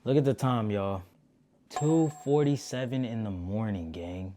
Look at the time, y'all. 2:47 in the morning, gang.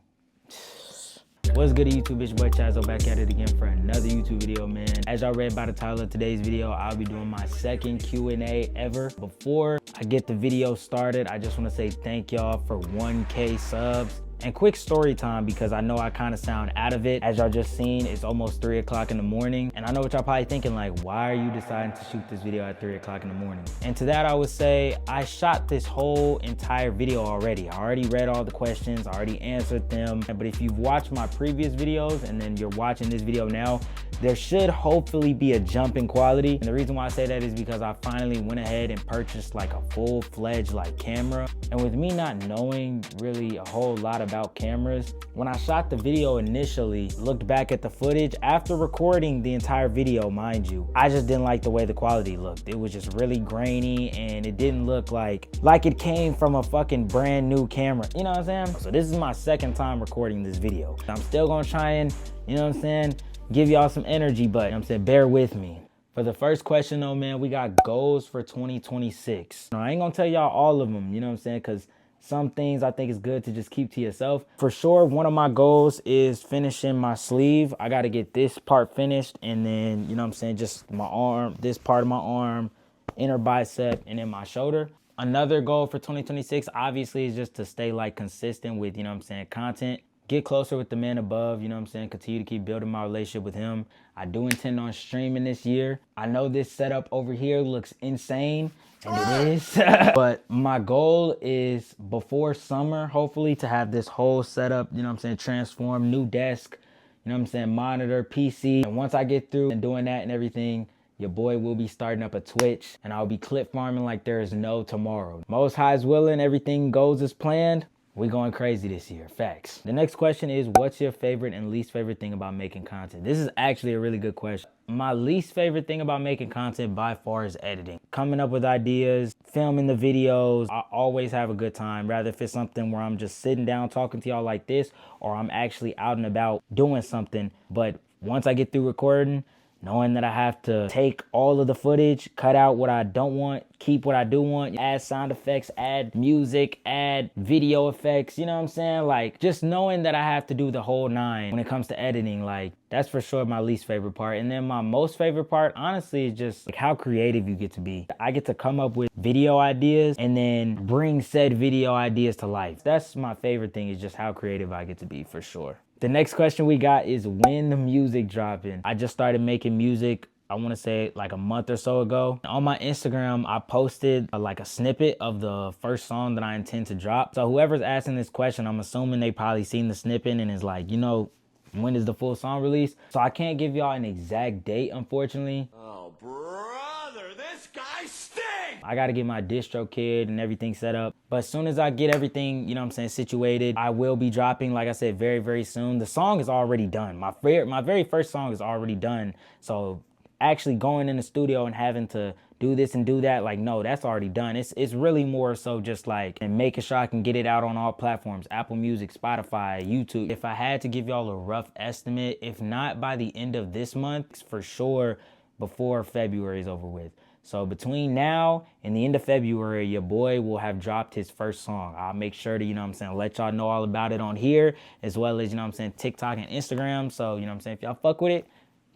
What's good, YouTube? It's your boy Chazo back at it again for another YouTube video, man. As y'all read by the title of today's video, I'll be doing my second Q&A ever. Before I get the video started, I just want to say thank y'all for 1K subs. And quick story time, because I know I kind of sound out of it. As y'all just seen, it's almost 3 o'clock in the morning. And I know what y'all probably thinking, like, why are you deciding to shoot this video at 3 o'clock in the morning? And to that I would say, I shot this whole entire video already. I already read all the questions, I already answered them. But if you've watched my previous videos and then you're watching this video now, there should hopefully be a jump in quality. And the reason why I say that is because I finally went ahead and purchased like a full-fledged like camera. And with me not knowing really a whole lot about cameras, when I shot the video initially, looked back at the footage after recording the entire video, mind you, I just didn't like the way the quality looked. It was just really grainy and it didn't look like it came from a fucking brand new camera. You know what I'm saying? So this is my second time recording this video. I'm still gonna try and, you know what I'm saying, give y'all some energy, but you know what I'm saying, bear with me. For the first question though, man, we got goals for 2026. Now, I ain't gonna tell y'all all of them, you know what I'm saying, because some things I think is good to just keep to yourself. For sure, one of my goals is finishing my sleeve. I gotta get this part finished, and then, you know what I'm saying, just my arm, this part of my arm, inner bicep, and then my shoulder. Another goal for 2026, obviously, is just to stay like consistent with, you know what I'm saying, content. Get closer with the man above, you know what I'm saying? Continue to keep building my relationship with him. I do intend on streaming this year. I know this setup over here looks insane, and it is. But my goal is before summer, hopefully, to have this whole setup, you know what I'm saying, transform, new desk, you know what I'm saying, monitor, PC. And once I get through and doing that and everything, your boy will be starting up a Twitch, and I'll be clip farming like there is no tomorrow. Most highs willing, everything goes as planned. We going crazy this year, facts. The next question is, what's your favorite and least favorite thing about making content? This is actually a really good question. My least favorite thing about making content by far is editing. Coming up with ideas, filming the videos. I always have a good time, rather if it's something where I'm just sitting down talking to y'all like this, or I'm actually out and about doing something. But once I get through recording, knowing that I have to take all of the footage, cut out what I don't want, keep what I do want, add sound effects, add music, add video effects, you know what I'm saying? Like, just knowing that I have to do the whole nine when it comes to editing, like, that's for sure my least favorite part. And then my most favorite part, honestly, is just like how creative you get to be. I get to come up with video ideas and then bring said video ideas to life. That's my favorite thing, is just how creative I get to be, for sure. The next question we got is, when the music dropping? I just started making music, I want to say like a month or so ago. On my Instagram, I posted like a snippet of the first song that I intend to drop. So whoever's asking this question, I'm assuming they probably seen the snippet and is like, you know, when is the full song released? So I can't give y'all an exact date, unfortunately. Oh, brother, this guy stinks! I got to get my distro kit and everything set up. But as soon as I get everything, you know what I'm saying, situated, I will be dropping, like I said, very, very soon. The song is already done. My very first song is already done. So actually going in the studio and having to do this and do that, like, no, that's already done. It's really more so just like, and making sure I can get it out on all platforms, Apple Music, Spotify, YouTube. If I had to give y'all a rough estimate, if not by the end of this month, for sure before February is over with. So between now and the end of February, your boy will have dropped his first song. I'll make sure to, you know what I'm saying, let y'all know all about it on here, as well as, you know what I'm saying, TikTok and Instagram. So, you know what I'm saying, if y'all fuck with it,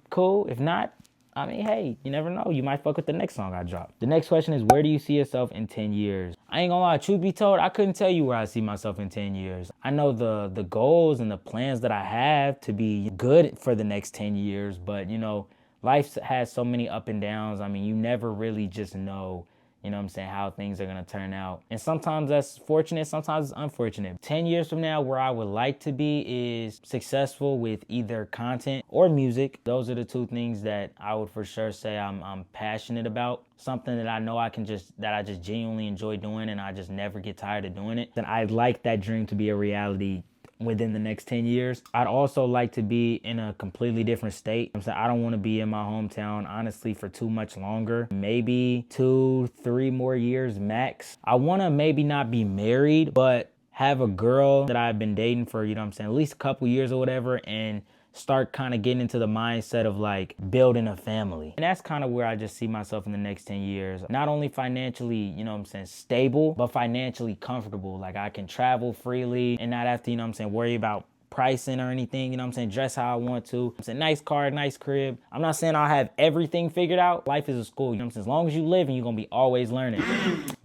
cool. If not, I mean, hey, you never know. You might fuck with the next song I drop. The next question is, where do you see yourself in 10 years? I ain't gonna lie, truth be told, I couldn't tell you where I see myself in 10 years. I know the goals and the plans that I have to be good for the next 10 years, but, you know, life has so many up and downs. I mean, you never really just know, you know what I'm saying, how things are going to turn out. And sometimes that's fortunate, sometimes it's unfortunate. 10 years from now, where I would like to be is successful with either content or music. Those are the two things that I would for sure say I'm passionate about. Something that I know I just genuinely enjoy doing, and I just never get tired of doing it. Then I'd like that dream to be a reality within the next 10 years. I'd also like to be in a completely different state. I'm saying, I don't want to be in my hometown, honestly, for too much longer. Maybe 2-3 more years max. I want to maybe not be married, but have a girl that I've been dating for, you know what I'm saying, at least a couple years or whatever, and start kind of getting into the mindset of like building a family. And that's kind of where I just see myself in the next 10 years. Not only financially, you know what I'm saying, stable, but financially comfortable. Like I can travel freely and not have to, you know what I'm saying, worry about pricing or anything, you know what I'm saying, dress how I want to. It's a nice car, nice crib. I'm not saying I'll have everything figured out. Life is a school, you know what I'm saying? As long as you live, and you're gonna be always learning.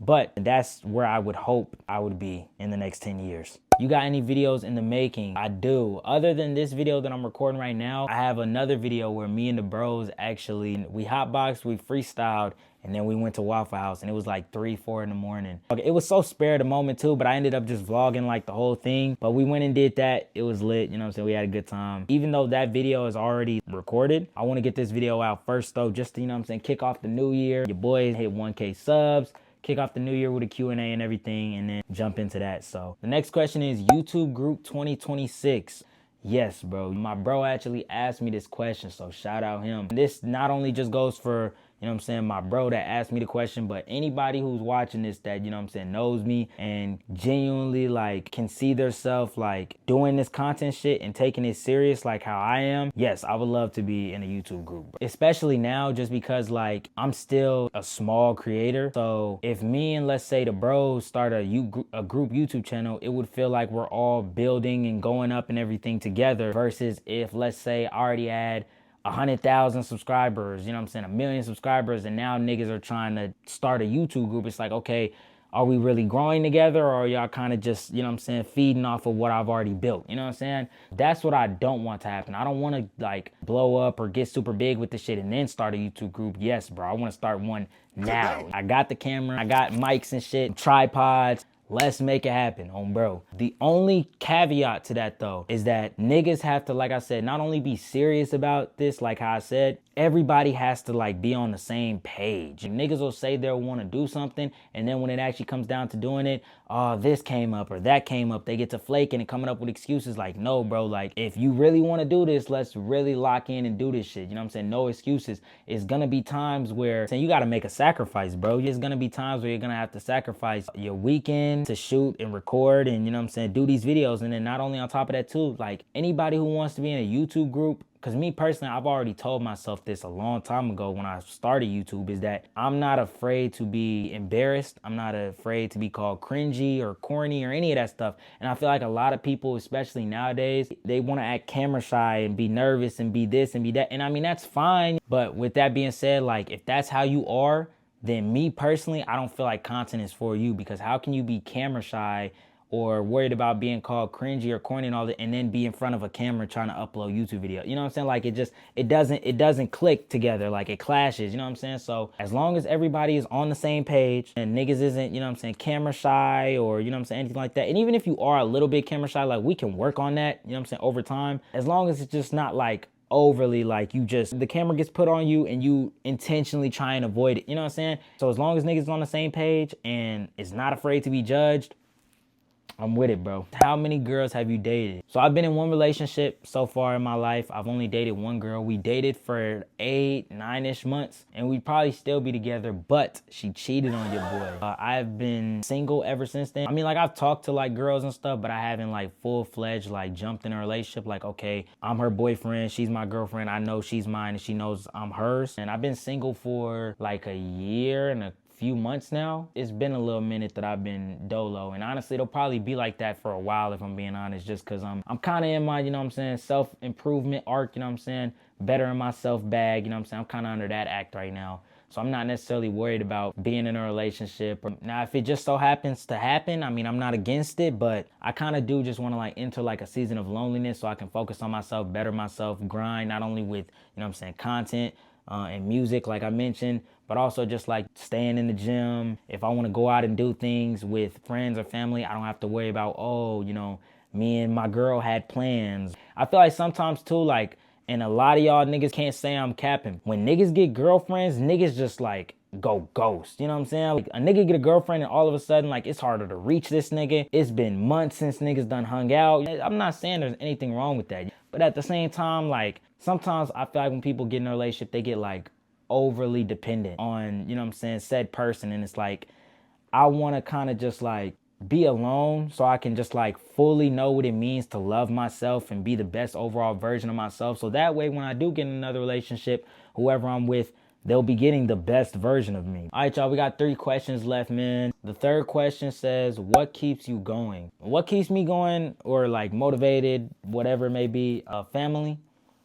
But that's where I would hope I would be in the next 10 years. You got any videos in the making? I do. Other than this video that I'm recording right now, I have another video where me and the bros actually, we hotboxed, we freestyled, and then we went to Waffle House, and it was like 3, 4 in the morning. Okay, it was so spare of the moment too, but I ended up just vlogging like the whole thing. But we went and did that. It was lit, you know what I'm saying? We had a good time. Even though that video is already recorded, I want to get this video out first though, just to, you know what I'm saying, kick off the new year. Your boy hit 1K subs. Kick off the new year with a Q&A and everything, and then jump into that. So the next question is YouTube Group 2026. Yes, bro. My bro actually asked me this question, so shout out him. This not only just goes for, you know what I'm saying, my bro that asked me the question, but anybody who's watching this that, you know what I'm saying, knows me and genuinely like can see theirself like doing this content shit and taking it serious like how I am. Yes, I would love to be in a YouTube group, especially now just because like I'm still a small creator. So if me and let's say the bros start a group YouTube channel, it would feel like we're all building and going up and everything together versus if let's say I already had 100,000 subscribers, you know what I'm saying, 1 million subscribers, and now niggas are trying to start a YouTube group. It's like, okay, are we really growing together, or are y'all kind of just, you know what I'm saying, feeding off of what I've already built? You know what I'm saying? That's what I don't want to happen. I don't want to like blow up or get super big with this shit and then start a YouTube group. Yes, bro, I want to start one now. I got the camera, I got mics and shit, tripods. Let's make it happen, bro. The only caveat to that though is that niggas have to, like I said, not only be serious about this, like how I said, everybody has to like be on the same page. Niggas will say they'll want to do something, and then when it actually comes down to doing it, oh, this came up or that came up. They get to flaking and coming up with excuses like, no, bro, like if you really want to do this, let's really lock in and do this shit. You know what I'm saying? No excuses. It's gonna be times where you gotta make a sacrifice, bro. There's gonna be times where you're gonna have to sacrifice your weekend to shoot and record and, you know what I'm saying, do these videos. And then not only on top of that too, like anybody who wants to be in a YouTube group, because me personally, I've already told myself this a long time ago when I started YouTube, is that I'm not afraid to be embarrassed. I'm not afraid to be called cringy or corny or any of that stuff. And I feel like a lot of people, especially nowadays, they want to act camera shy and be nervous and be this and be that. And I mean, that's fine. But with that being said, like if that's how you are, then me personally, I don't feel like content is for you, because how can you be camera shy or worried about being called cringy or corny and all that, and then be in front of a camera trying to upload YouTube video? You know what I'm saying? Like it doesn't click together, like it clashes, you know what I'm saying? So as long as everybody is on the same page and niggas isn't, you know what I'm saying, camera shy or, you know what I'm saying, anything like that. And even if you are a little bit camera shy, like we can work on that, you know what I'm saying, over time, as long as it's just not like overly like you just, the camera gets put on you and you intentionally try and avoid it, you know what I'm saying? So as long as niggas on the same page and is not afraid to be judged, I'm with it, bro. How many girls have you dated? So I've been in one relationship so far in my life. I've only dated one girl. We dated for 8, 9-ish months, and we'd probably still be together, but she cheated on your boy. I've been single ever since then. I mean, like I've talked to like girls and stuff, but I haven't like full-fledged like jumped in a relationship. Like, okay, I'm her boyfriend, she's my girlfriend, I know she's mine and she knows I'm hers. And I've been single for like a year and a few months now. It's been a little minute that I've been dolo, and honestly it'll probably be like that for a while if I'm being honest, just because I'm kind of in my, you know what I'm saying, self-improvement arc, you know what I'm saying, bettering myself bag, you know what I'm saying. I'm kind of under that act right now, so I'm not necessarily worried about being in a relationship. Now if it just so happens to happen, I mean, I'm not against it, but I kind of do just want to like enter like a season of loneliness so I can focus on myself, better myself, grind not only with, you know what I'm saying, content and music like I mentioned, but also just like staying in the gym. If I want to go out and do things with friends or family, I don't have to worry about, oh, you know, me and my girl had plans. I feel like sometimes too, like, and a lot of y'all niggas can't say I'm capping, when niggas get girlfriends, niggas just like go ghost, you know what I'm saying? Like a nigga get a girlfriend and all of a sudden like it's harder to reach this nigga. It's been months since niggas done hung out. I'm not saying there's anything wrong with that, but at the same time, like sometimes I feel like when people get in a relationship, they get like overly dependent on, you know what I'm saying, said person. And it's like, I want to kind of just like be alone so I can just like fully know what it means to love myself and be the best overall version of myself. So that way, when I do get in another relationship, whoever I'm with, they'll be getting the best version of me. All right, y'all, we got 3 questions left, man. The third question says, what keeps you going? What keeps me going, or like motivated, whatever it may be, family.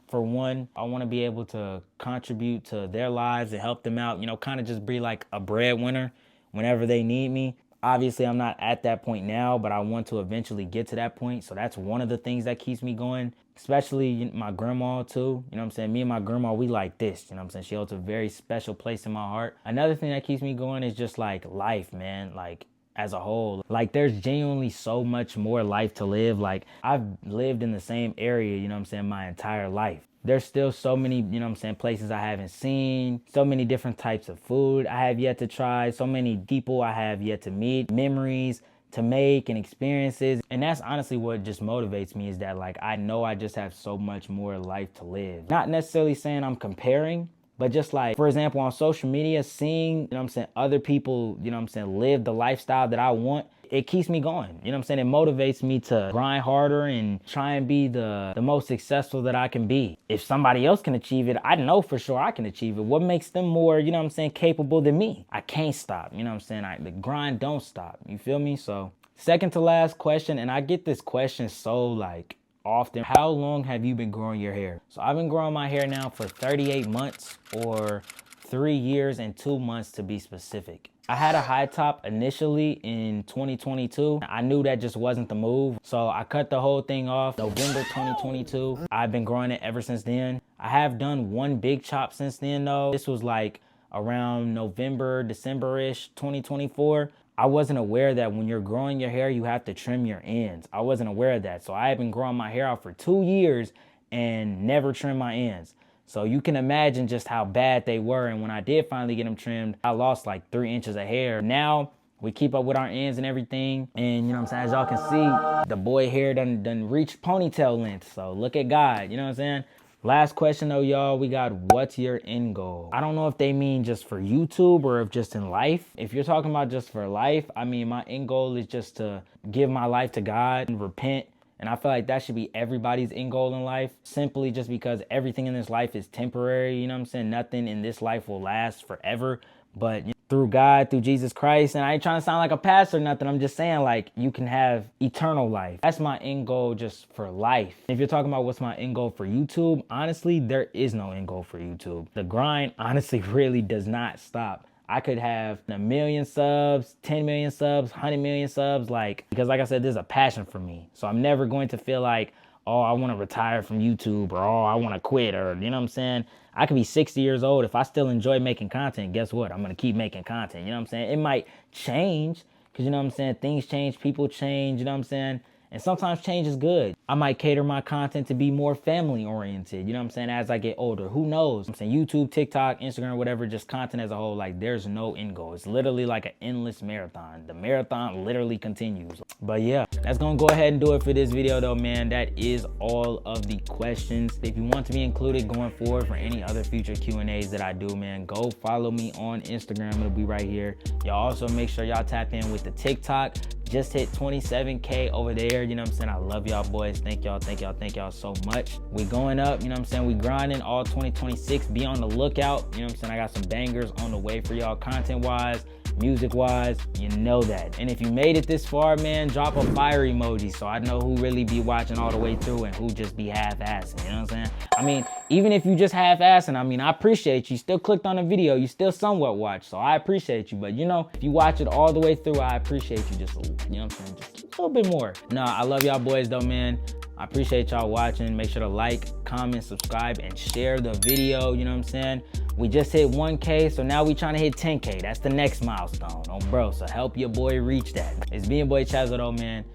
For one, I want to be able to contribute to their lives and help them out, you know, kind of just be like a breadwinner whenever they need me. Obviously, I'm not at that point now, but I want to eventually get to that point. So that's one of the things that keeps me going, especially my grandma too. You know what I'm saying? Me and my grandma, we like this. You know what I'm saying? She holds a very special place in my heart. Another thing that keeps me going is just like life, man. Like as a whole, like there's genuinely so much more life to live. Like I've lived in the same area, you know what I'm saying, my entire life. There's still so many, you know what I'm saying, places I haven't seen, so many different types of food I have yet to try, so many people I have yet to meet, memories to make and experiences. And that's honestly what just motivates me, is that like I know I just have so much more life to live. Not necessarily saying I'm comparing, but just like, for example, on social media, seeing, you know what I'm saying, other people, you know what I'm saying, live the lifestyle that I want, it keeps me going. You know what I'm saying? It motivates me to grind harder and try and be the most successful that I can be. If somebody else can achieve it, I know for sure I can achieve it. What makes them more, you know what I'm saying, capable than me? I can't stop. You know what I'm saying? The grind don't stop. You feel me? So second to last question, and I get this question so like often, how long have you been growing your hair? So I've been growing my hair now for 38 months, or 3 years and 2 months to be specific. I had a high top initially in 2022. I knew that just wasn't the move, so I cut the whole thing off November 2022. I've been growing it ever since then. I have done one big chop since then though. This was like around November, December-ish 2024. I wasn't aware that when you're growing your hair, you have to trim your ends. I wasn't aware of that. So I had been growing my hair out for 2 years and never trimmed my ends. So you can imagine just how bad they were. And when I did finally get them trimmed, I lost like 3 inches of hair. Now we keep up with our ends and everything. And you know what I'm saying? As y'all can see, the boy hair done reached ponytail length. So look at God, you know what I'm saying? Last question though, y'all, we got, what's your end goal? I don't know if they mean just for YouTube or if just in life. If you're talking about just for life, I mean, my end goal is just to give my life to God and repent. And I feel like that should be everybody's end goal in life, simply just because everything in this life is temporary. You know what I'm saying? Nothing in this life will last forever. But through God, through Jesus Christ, and I ain't trying to sound like a pastor or nothing. I'm just saying, like, you can have eternal life. That's my end goal just for life. If you're talking about what's my end goal for YouTube, honestly, there is no end goal for YouTube. The grind honestly really does not stop. I could have 1 million subs, 10 million subs, 100 million subs, like, because like I said, this is a passion for me. So I'm never going to feel like, oh, I want to retire from YouTube, or oh, I want to quit, or you know what I'm saying? I could be 60 years old. If I still enjoy making content, guess what? I'm going to keep making content. You know what I'm saying? It might change because, you know what I'm saying, things change, people change, you know what I'm saying? And sometimes change is good. I might cater my content to be more family oriented, you know what I'm saying, as I get older. Who knows? I'm saying YouTube, TikTok, Instagram, whatever, just content as a whole, like there's no end goal. It's literally like an endless marathon. The marathon literally continues. But yeah, that's gonna go ahead and do it for this video though, man. That is all of the questions. If you want to be included going forward for any other future Q&As that I do, man, go follow me on Instagram. It'll be right here. Y'all also make sure y'all tap in with the TikTok. Just hit 27K over there, you know what I'm saying? I love y'all boys. Thank y'all so much. We going up, you know what I'm saying? We grinding all 2026. Be on the lookout, you know what I'm saying? I got some bangers on the way for y'all, content-wise, music-wise, you know that. And if you made it this far, man, drop a fire emoji so I know who really be watching all the way through and who just be half-assing, you know what I'm saying? I mean, even if you just half-assing, I mean, I appreciate you. You still clicked on the video. You still somewhat watched, so I appreciate you. But, you know, if you watch it all the way through, I appreciate you just, you know what I'm saying, just a little bit more. No, I love y'all boys, though, man. I appreciate y'all watching. Make sure to like, comment, subscribe, and share the video, you know what I'm saying? We just hit 1K, so now we trying to hit 10K. That's the next milestone, oh, bro. So help your boy reach that. It's me and boy Chazzo, though, man,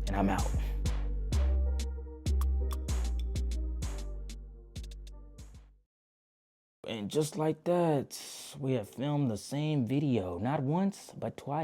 and I'm out. And just like that, we have filmed the same video, not once, but twice.